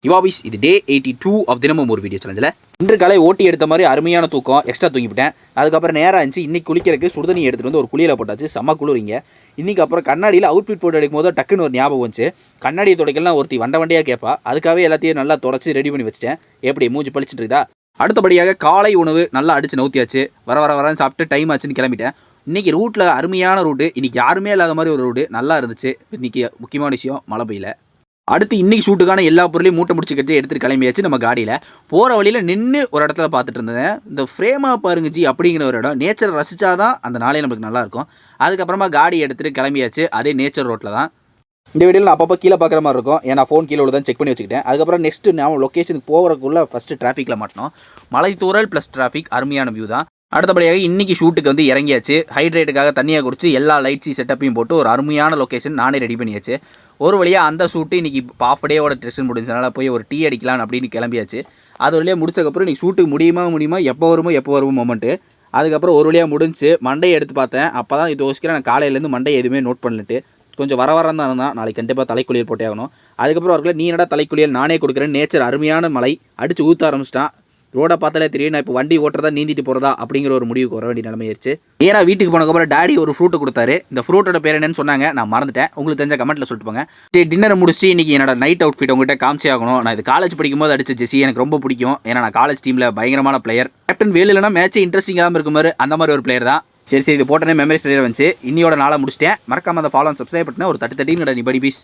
யுவாவிஸ் இது டே 82 ஆஃப் தினமும் ஒரு வீடியோ சேலஞ்சில் இன்று காலை ஓட்டி எடுத்த மாதிரி அருமையான தூக்கம் எக்ஸ்ட்ரா தூங்கிவிட்டேன். அதுக்கப்புறம் நேராக இருந்துச்சு. இன்றைக்கி குளிக்கிறதுக்கு சுடுதண்ணி எடுத்துகிட்டு வந்து ஒரு குளியில் போட்டாச்சு. செம்ம குளிரிங்க. இன்றைக்கி அப்புறம் கண்ணாடியில் அவுட்ஃபிட் போட்டோ எடுக்கும் போது டக்குன்னு ஒரு ஞாபகம் வந்துச்சு. கண்ணாடியை துடைக்கலாம் ஒருத்தி வண்டியாக கேட்பா. அதுக்காகவே எல்லாத்தையும் நல்லா தொடச்சி ரெடி பண்ணி வச்சிட்டேன். எப்படி மூஞ்சி பழிச்சுட்டு இருக்குதா? அடுத்தபடியாக காலை உணவு நல்லா அடித்து நவுத்தியாச்சு. வரன்னு சாப்பிட்டு டைம் ஆச்சுன்னு கிளம்பிட்டேன். இன்றைக்கி ரூட்டில் அருமையான ரூட்டு. இன்றைக்கி யாருமே இல்லாத மாதிரி ஒரு ரூட்டு நல்லா இருந்துச்சு. இன்றைக்கி முக்கியமான விஷயம் மழை பெய்யல. அடுத்து இன்றைக்கி ஷூட்டுக்கான எல்லா பொருளையும் மூட்டை முடிச்சு கட்டி எடுத்துகிட்டு கிளம்பியாச்சு. நம்ம காடியில் போகிற வழியில் நின்று ஒரு இடத்துல பார்த்துட்டு இருந்தேன். இந்த ஃப்ரேமாக பாருங்க ஜி அப்படிங்கிற ஒரு இடம். நேச்சரை ரசித்தா தான் அந்த நாளே நமக்கு நல்லாயிருக்கும். அதுக்கப்புறமா காடி எடுத்துகிட்டு கிளம்பியாச்சு. அதே நேச்சர் ரோட்டில் தான். இந்த வீடியோவில் நான் அப்பப்போ கீழே பார்க்குற மாதிரி இருக்கும். ஏன்னா ஃபோன் கீழே தான் செக் பண்ணி வச்சுக்கிட்டேன். அதுக்கப்புறம் நெக்ஸ்ட்டு நான் லொக்கேஷனுக்கு போகிறதுக்குள்ளே ஃபஸ்ட்டு டிராஃபிக்கில் மாட்டணும். மலை தூரல் ப்ளஸ் டிராஃபிக் அருமையான வியூ தான். அடுத்தபடியாக இன்றைக்கி ஷூட்டுக்கு வந்து இறங்கியாச்சு. ஹைட்ரேட்டுக்காக தண்ணியாக குடிச்சு எல்லா லைட்ஸி செட்டப்பையும் போட்டு ஒரு அருமையான லொக்கேஷன் நானே ரெடி பண்ணியாச்சு. ஒரு வழியாக அந்த ஷூட்டு இன்றைக்கி ஆஃப் டேவோட ட்ரெஸ்ஸுன்னு முடிஞ்சதுனால போய் ஒரு டீ அடிக்கலாம் அப்படின்னு கிளம்பியாச்சு. அது வழியாக முடிச்சதுக்கப்புறம் இன்றைக்கி ஷூட்டுக்கு முடியுமா எப்போ வருமோ மொமெண்ட்டு. அதுக்கப்புறம் ஒரு வழியாக முடிஞ்சு மண்டையை எடுத்து பார்த்தேன். அப்போ தான் இது யோசிக்கிறேன். நான் காலையிலேருந்து மண்டையை எதுவுமே நோட் பண்ணிட்டு கொஞ்சம் வரன்னு தான் இருந்தான். நாளைக்கு கண்டிப்பாக தலைக்குளியல் போட்டே ஆகணும். அதுக்கப்புறம் அவர்களை நீ என்னடா தலைக்குளியல் நானே கொடுக்குறேன். நேச்சர் அருமையான மலை அடித்து ஊற்ற ஆரம்பிச்சிட்டான். ரோடை பார்த்தாலே தெரியும். நான் இப்போ வண்டி ஓட்டுறதா நீந்திட்டு போகிறதா அப்படிங்கிற ஒரு முடிவுக்கு வர வேண்டிய நிலைமையாயிருச்சு. நேராக வீட்டுக்கு போனதுக்கப்புறம் டாடி ஒரு ஃப்ரூட்டு கொடுத்தாரு. இந்த ஃப்ரூட்டோட பேர் என்னன்னு சொன்னாங்க. நான் மறந்துட்டேன். உங்களுக்கு தெரிஞ்ச கமெண்ட்டில் சொல்லிட்டு போங்க. டின்னரை முடிச்சு இன்றைக்கி என்னோட நைட் அவுட்ஃபிட் உங்கள்கிட்ட காமிச்சே ஆகணும். நான் இது காலேஜ் படிக்கும்போது அடிச்ச ஜெர்சி எனக்கு ரொம்ப பிடிக்கும். ஏன்னா நான் காலேஜ் டீமில் பயங்கரமான பிளேயர். கேப்டன் வேலு இல்லைனா மேட்சே இன்ட்ரெஸ்டிங்காக இருக்கும் மாதிரி அந்த மாதிரி ஒரு பிளேயர் தான். சரி இது போட்டனே மெமரிஸ் வந்துச்சு. இன்னியோட நாளை முடிச்சிட்டேன். மறக்காம அதை ஃபாலோ அண்ட் சப்ஸ்கிரைப் பண்ணினா ஒரு 30 நிபடி பீஸ்.